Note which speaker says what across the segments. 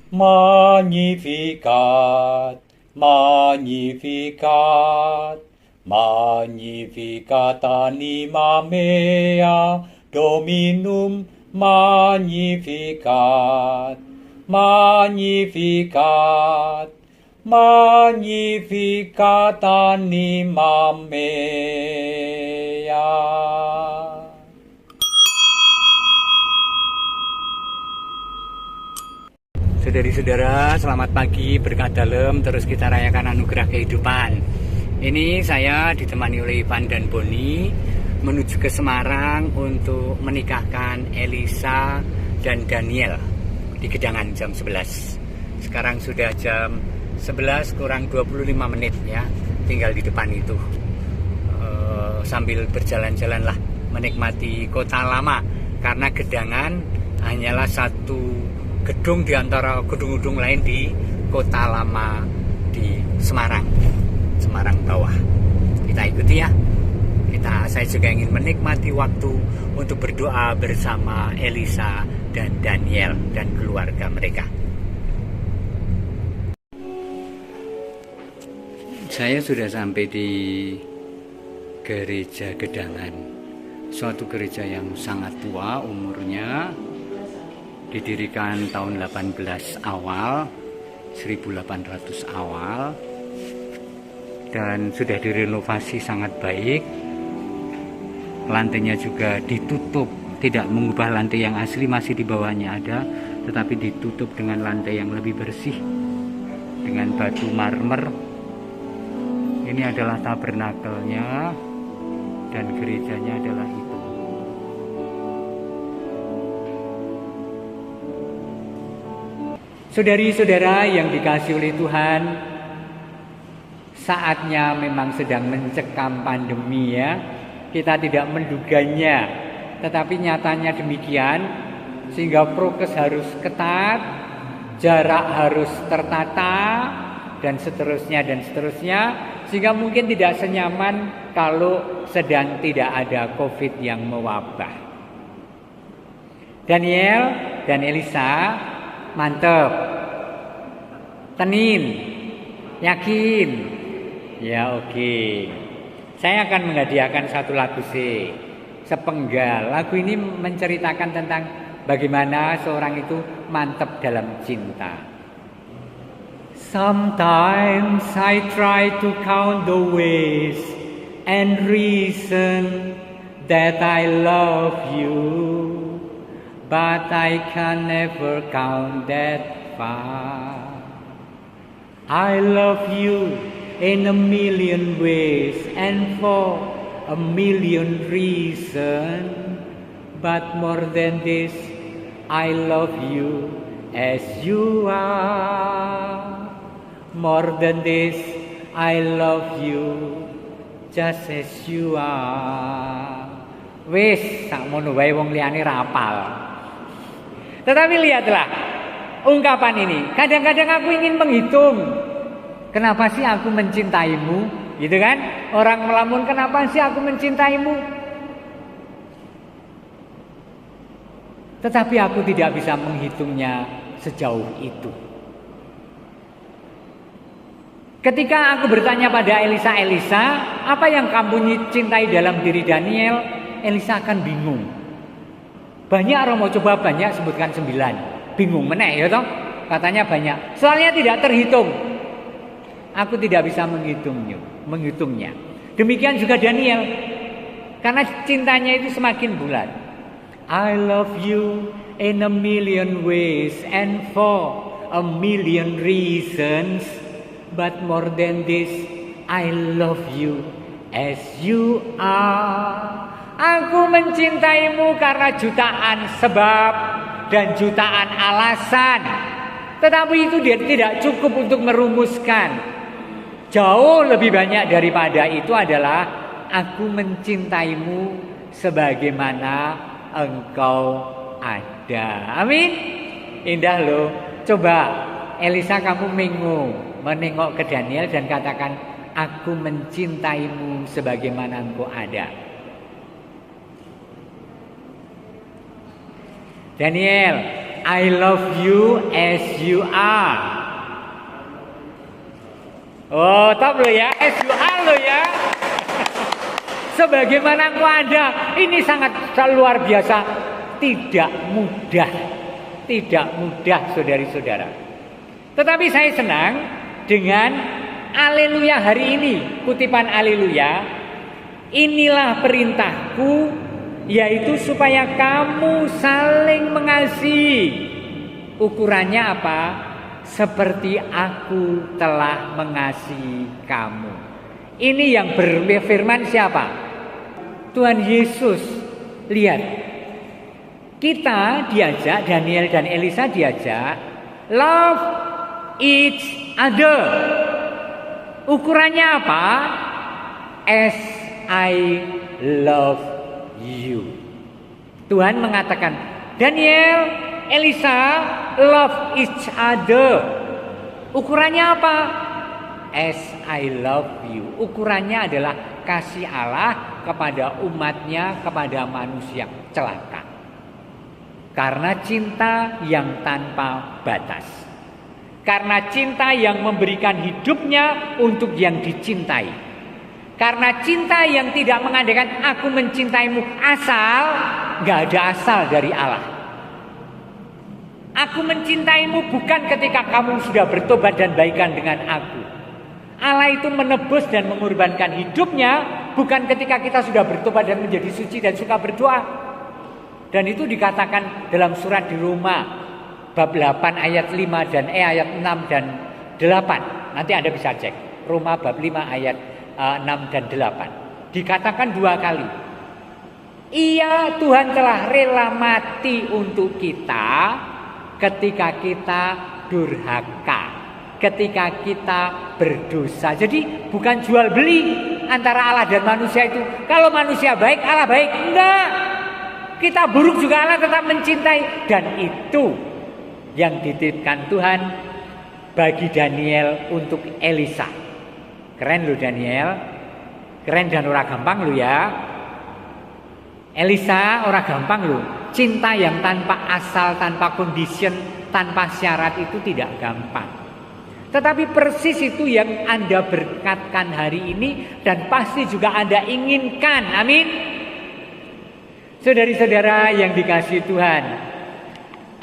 Speaker 1: Magnificat, Magnificat, Magnificat anima mea, Dominum Magnificat, Magnificat, Magnificat anima mea. Saudari-saudara, selamat pagi, berkah dalam, terus kita rayakan anugerah kehidupan. Ini saya ditemani oleh Ivan dan Boni menuju ke Semarang untuk menikahkan Elisa dan Daniel di Gedangan jam 11. Sekarang sudah jam 11 kurang 25 menit ya, tinggal di depan itu. Sambil berjalan-jalan lah menikmati kota lama, karena Gedangan hanyalah satu gedung di antara gedung-gedung lain di kota lama di Semarang bawah. Kita ikuti ya. Saya juga ingin menikmati waktu untuk berdoa bersama Elisa dan Daniel dan keluarga mereka. Saya sudah sampai di gereja Gedangan, suatu gereja yang sangat tua umurnya, didirikan tahun 18 awal, 1800 awal, dan sudah direnovasi sangat baik. Lantainya juga ditutup, tidak mengubah lantai yang asli, masih di bawahnya ada, tetapi ditutup dengan lantai yang lebih bersih dengan batu marmer. Ini adalah tabernakelnya dan gerejanya adalah itu. Saudari-saudara yang dikasihi oleh Tuhan, saatnya memang sedang mencekam pandemi ya. Kita tidak menduganya, tetapi nyatanya demikian, sehingga prokes harus ketat, jarak harus tertata, dan seterusnya, sehingga mungkin tidak senyaman kalau sedang tidak ada COVID yang mewabah. Daniel dan Elisa, mantep, tenin, yakin, ya oke. Saya akan menghadiahkan satu lagu sepenggal. Lagu ini menceritakan tentang bagaimana seorang itu mantap dalam cinta. Sometimes I try to count the ways and reason that I love you, but I can never count that far. I love you in a million ways and for a million reasons, but more than this, I love you as you are. More than this, I love you just as you are. Wis, sakmono wae wong liyane ra apal. Tetapi lihatlah ungkapan ini. Kadang-kadang aku ingin menghitung, kenapa sih aku mencintaimu? Gitu kan? Orang melamun, kenapa sih aku mencintaimu? Tetapi aku tidak bisa menghitungnya sejauh itu. Ketika aku bertanya pada Elisa, apa yang kamu cintai dalam diri Daniel? Elisa akan bingung. Banyak orang mau coba banyak, sebutkan 9. Bingung meneh ya toh? Katanya banyak. Soalnya tidak terhitung. Aku tidak bisa menghitungnya. Demikian juga Daniel. Karena cintanya itu semakin bulat. I love you in a million ways and for a million reasons, but more than this, I love you as you are. Aku mencintaimu karena jutaan sebab dan jutaan alasan. Tetapi itu dia tidak cukup untuk merumuskan. Jauh lebih banyak daripada itu adalah aku mencintaimu sebagaimana engkau ada. Amin. Indah loh. Coba Elisa, kamu menengok ke Daniel dan katakan, aku mencintaimu sebagaimana engkau ada. Daniel, I love you as you are. Oh, top lo ya, as you are lo ya. Sebagaimana engkau ada, ini sangat luar biasa. Tidak mudah saudari-saudara. Tetapi saya senang dengan Haleluya hari ini, kutipan Haleluya. Inilah perintahku, yaitu supaya kamu saling mengasihi. Ukurannya apa? Seperti aku telah mengasihi kamu. Ini yang berfirman siapa? Tuhan Yesus. Lihat, kita diajak, Daniel dan Elisa diajak, love each other. Ukurannya apa? As I love you. Tuhan mengatakan, Daniel, Elisa, love each other. Ukurannya apa? As I love you. Ukurannya adalah kasih Allah kepada umatnya, kepada manusia celaka. Karena cinta yang tanpa batas. Karena cinta yang memberikan hidupnya untuk yang dicintai. Karena cinta yang tidak mengandaikan aku mencintaimu asal, gak ada asal dari Allah. Aku mencintaimu bukan ketika kamu sudah bertobat dan baikan dengan aku. Allah itu menebus dan mengorbankan hidupnya bukan ketika kita sudah bertobat dan menjadi suci dan suka berdoa. Dan itu dikatakan dalam surat di Roma bab 8 ayat 5 dan ayat 6 dan 8. Nanti Anda bisa cek. Roma bab 5 ayat 6 dan 8. Dikatakan 2 kali. Iya, Tuhan telah rela mati untuk kita ketika kita durhaka, ketika kita berdosa. Jadi bukan jual beli antara Allah dan manusia itu. Kalau manusia baik, Allah baik. Enggak. Kita buruk juga Allah tetap mencintai. Dan itu yang dititipkan Tuhan bagi Daniel untuk Elisa. Keren loh Daniel. Keren dan ora gampang loh ya. Elisa ora gampang loh. Cinta yang tanpa asal, tanpa condition, tanpa syarat itu tidak gampang. Tetapi persis itu yang Anda berkatkan hari ini dan pasti juga Anda inginkan. Amin. Saudari-saudara yang dikasihi Tuhan,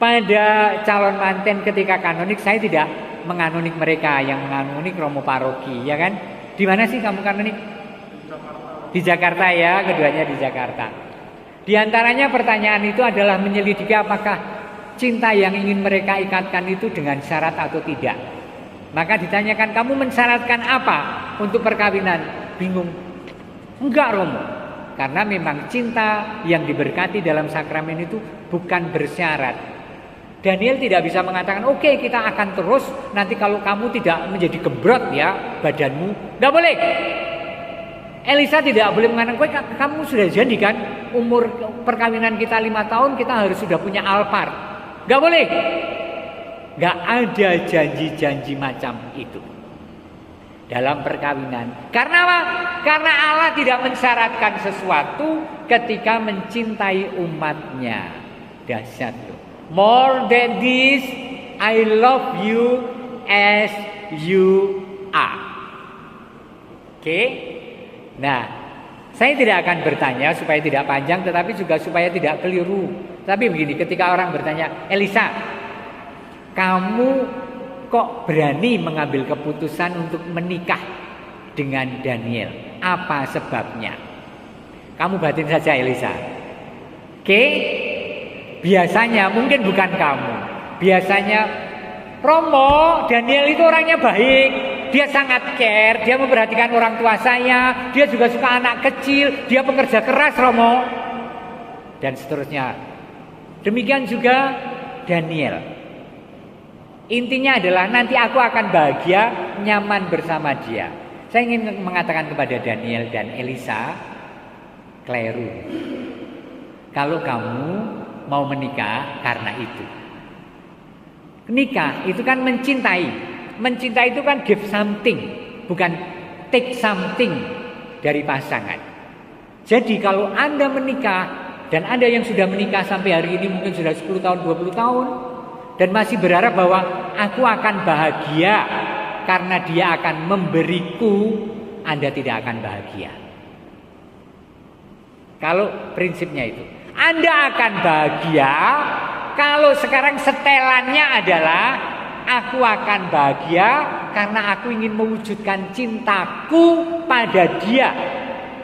Speaker 1: pada calon manten ketika kanonik saya tidak menganonik mereka, yang menganonik Romo Paroki, ya kan? Di mana sih kamu kanonik? Di Jakarta ya, keduanya di Jakarta. Di antaranya pertanyaan itu adalah menyelidiki apakah cinta yang ingin mereka ikatkan itu dengan syarat atau tidak. Maka ditanyakan, kamu mensyaratkan apa untuk perkawinan? Bingung. Enggak Romo. Karena memang cinta yang diberkati dalam sakramen itu bukan bersyarat. Daniel tidak bisa mengatakan, oke, kita akan terus, nanti kalau kamu tidak menjadi gembrot ya badanmu. Enggak boleh. Elisa tidak boleh mengatakan, kamu sudah jadi kan, umur perkawinan kita 5 tahun, kita harus sudah punya Alphard. Enggak boleh. Enggak ada janji-janji macam itu dalam perkawinan. Karena apa? Karena Allah tidak mensyaratkan sesuatu ketika mencintai umatnya. Dahsyat loh. More than this, I love you as you are. Oke? Nah, saya tidak akan bertanya supaya tidak panjang, tetapi juga supaya tidak keliru. Tapi begini, ketika orang bertanya, Elisa, kamu kok berani mengambil keputusan untuk menikah dengan Daniel? Apa sebabnya? Kamu batin saja Elisa. Oke? Biasanya, mungkin bukan kamu. Biasanya, Romo, Daniel itu orangnya baik. Dia sangat care, dia memperhatikan orang tua saya. Dia juga suka anak kecil. Dia pekerja keras, Romo. Dan seterusnya. Demikian juga Daniel. Intinya adalah nanti aku akan bahagia, nyaman bersama dia. Saya ingin mengatakan kepada Daniel dan Elisa, keliru. Kalau kamu mau menikah karena itu. Nikah itu kan mencintai. Mencintai itu kan give something, bukan take something dari pasangan. Jadi kalau Anda menikah dan Anda yang sudah menikah sampai hari ini mungkin sudah 10 tahun, 20 tahun, dan masih berharap bahwa aku akan bahagia karena dia akan memberiku, Anda tidak akan bahagia. Kalau prinsipnya itu, Anda akan bahagia kalau sekarang setelannya adalah aku akan bahagia karena aku ingin mewujudkan cintaku pada dia.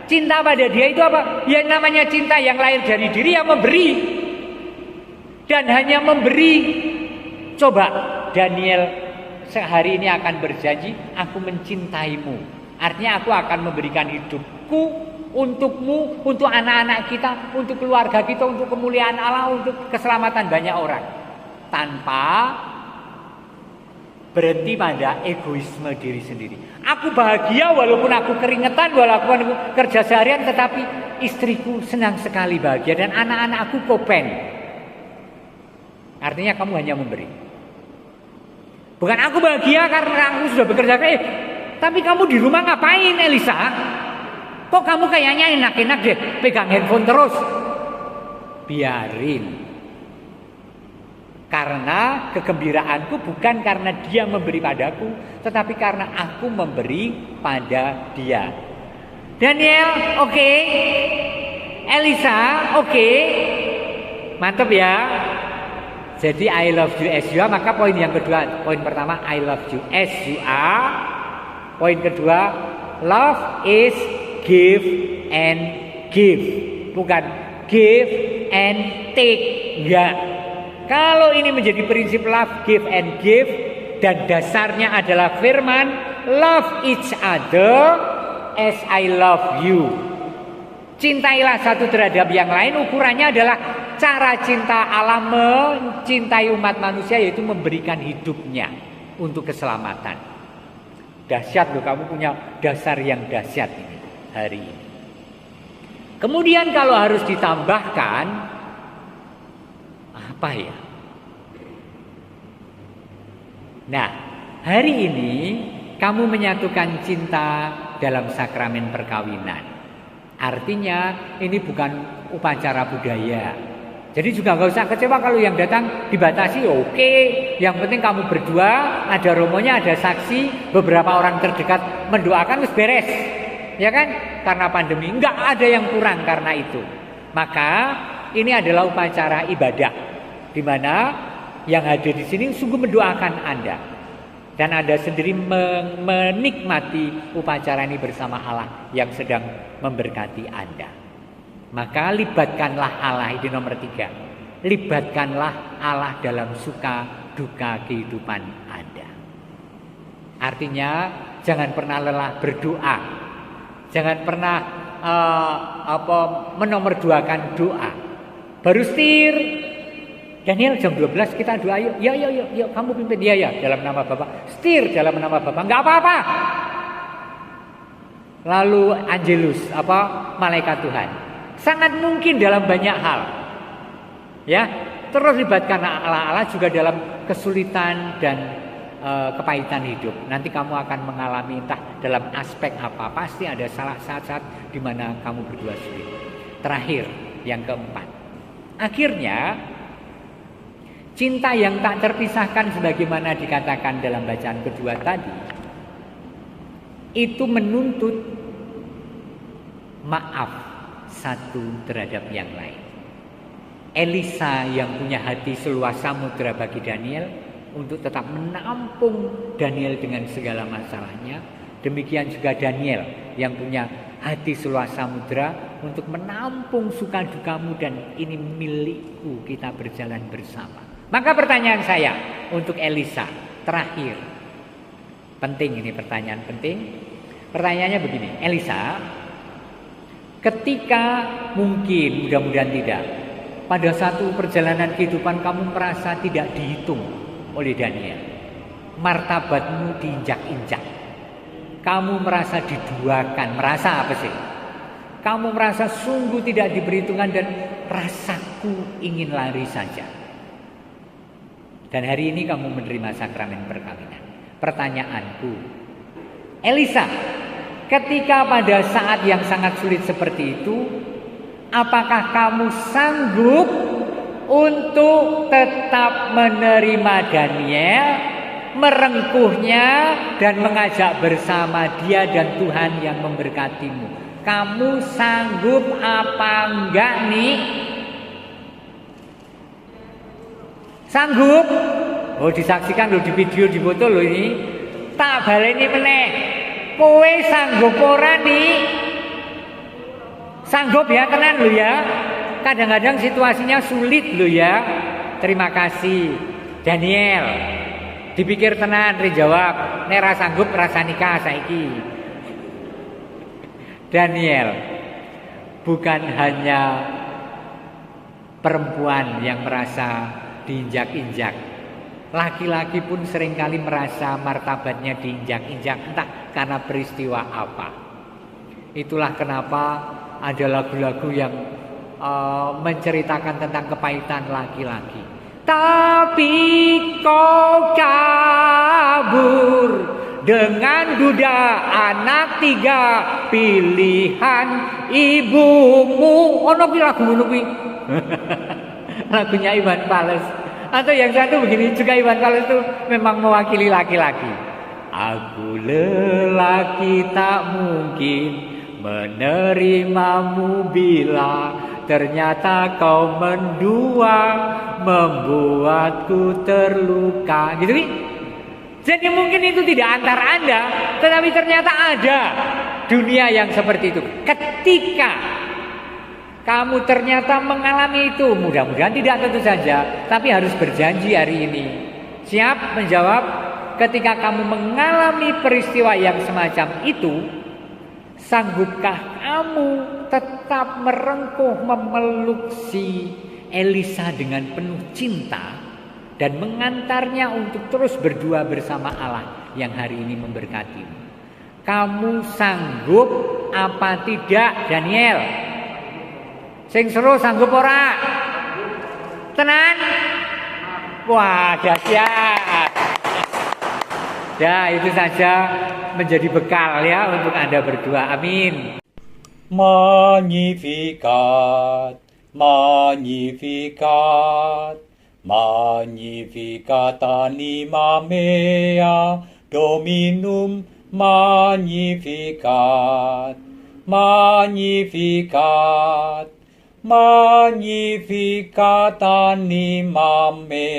Speaker 1: Cinta pada dia itu apa? Ya namanya cinta yang lahir dari diri yang memberi. Dan hanya memberi. Coba Daniel sehari ini akan berjanji, aku mencintaimu. Artinya aku akan memberikan hidupku untukmu, untuk anak-anak kita, untuk keluarga kita, untuk kemuliaan Allah, untuk keselamatan banyak orang. Tanpa berhenti pada egoisme diri sendiri. Aku bahagia walaupun aku keringetan, walaupun aku kerja seharian, tetapi istriku senang sekali bahagia dan anak-anak aku kopen. Artinya kamu hanya memberi. Bukan aku bahagia karena aku sudah bekerja. Tapi kamu di rumah ngapain, Elisa? Kok kamu kayaknya enak-enak deh, pegang handphone terus? Biarin. Karena kegembiraanku bukan karena dia memberi padaku, tetapi karena aku memberi pada dia. Daniel, oke. Elisa, oke. Mantap ya. Jadi I love you as you are. Maka poin yang kedua, poin pertama I love you as you are. Poin kedua, love is give and give, bukan give and take. Enggak. Kalau ini menjadi prinsip love, give and give, dan dasarnya adalah firman love each other as I love you. Cintailah satu terhadap yang lain. Ukurannya adalah cara cinta Allah mencintai umat manusia, yaitu memberikan hidupnya untuk keselamatan. Dahsyat loh, kamu punya dasar yang dahsyat ini hari ini. Kemudian kalau harus ditambahkan apa ya? Nah, hari ini kamu menyatukan cinta dalam sakramen perkawinan. Artinya ini bukan upacara budaya. Jadi juga nggak usah kecewa kalau yang datang dibatasi. Oke, yang penting kamu berdua, ada romonya, ada saksi, beberapa orang terdekat mendoakan, terus beres. Ya kan? Karena pandemi nggak ada yang kurang karena itu. Maka ini adalah upacara ibadah, di mana yang hadir di sini sungguh mendoakan Anda, dan Anda sendiri menikmati upacara ini bersama Allah yang sedang memberkati Anda. Maka libatkanlah Allah, ini nomor 3. Libatkanlah Allah dalam suka duka kehidupan Anda. Artinya jangan pernah lelah berdoa. Jangan pernah menomorduakan doa. Baru setir, Daniel jam 12 kita doa yuk. Yuk kamu pimpin. Ya dalam nama Bapa. Setir dalam nama Bapa. Enggak apa-apa. Lalu Angelus malaikat Tuhan. Sangat mungkin dalam banyak hal. Ya, terus libatkan Allah juga dalam kesulitan dan kepahitan hidup. Nanti kamu akan mengalami entah dalam aspek apa, pasti ada saat-saat di mana kamu berdua sulit. Terakhir, yang keempat. Akhirnya cinta yang tak terpisahkan sebagaimana dikatakan dalam bacaan kedua tadi, itu menuntut maaf satu terhadap yang lain. Elisa yang punya hati seluas samudra bagi Daniel untuk tetap menampung Daniel dengan segala masalahnya. Demikian juga Daniel yang punya hati seluas samudra untuk menampung suka dukamu, dan ini milikku, kita berjalan bersama. Maka pertanyaan saya untuk Elisa terakhir, penting ini, pertanyaan penting. Pertanyaannya begini, Elisa, ketika mungkin, mudah-mudahan tidak, pada satu perjalanan kehidupan kamu merasa tidak dihitung oleh Daniel, martabatmu diinjak-injak, kamu merasa diduakan, merasa apa sih? Kamu merasa sungguh tidak diperhitungkan dan rasaku ingin lari saja. Dan hari ini kamu menerima sakramen perkawinan. Pertanyaanku, Elisa, ketika pada saat yang sangat sulit seperti itu, apakah kamu sanggup untuk tetap menerima Daniel, merengkuhnya dan mengajak bersama dia dan Tuhan yang memberkatimu. Kamu sanggup apa enggak nih? Sanggup? Oh, disaksikan loh, di video, di foto loh ini. Tak baleni meneh. Kowe sanggup ora nih? Sanggup ya, tenan lo ya. Kadang-kadang situasinya sulit lo ya. Terima kasih Daniel. Dipikir tenan, dijawab. Nek ra sanggup rasa nikah saiki. Daniel bukan hanya perempuan yang merasa diinjak-injak. Laki-laki pun seringkali merasa martabatnya diinjak-injak, entah karena peristiwa apa. Itulah kenapa ada lagu-lagu yang menceritakan tentang kepahitan laki-laki. Tapi kau kabur dengan duda anak 3 pilihan ibumu. Ono ki lagu ngono kuwi. Lagunya Iwan Fals. Atau yang satu begini juga, Iwan Fals itu memang mewakili laki-laki. Aku lelaki tak mungkin menerimamu bila ternyata kau mendua membuatku terluka. Gitu nih. Jadi mungkin itu tidak antar Anda, tetapi ternyata ada dunia yang seperti itu. Ketika kamu ternyata mengalami itu, mudah-mudahan tidak tentu saja, tapi harus berjanji hari ini. Siap menjawab ketika kamu mengalami peristiwa yang semacam itu, sanggupkah kamu tetap merengkuh memeluk si Elisa dengan penuh cinta dan mengantarnya untuk terus berdua bersama Allah yang hari ini memberkatimu? Kamu sanggup apa tidak, Daniel? Sing seru sanggup ora? Tenan? Wah, dahsyat. Ya, itu saja menjadi bekal ya untuk Anda berdua. Amin.
Speaker 2: Magnificat, Magnificat, Magnificat anima mea, Dominum Magnificat, Magnificat, Magnificat anima mea.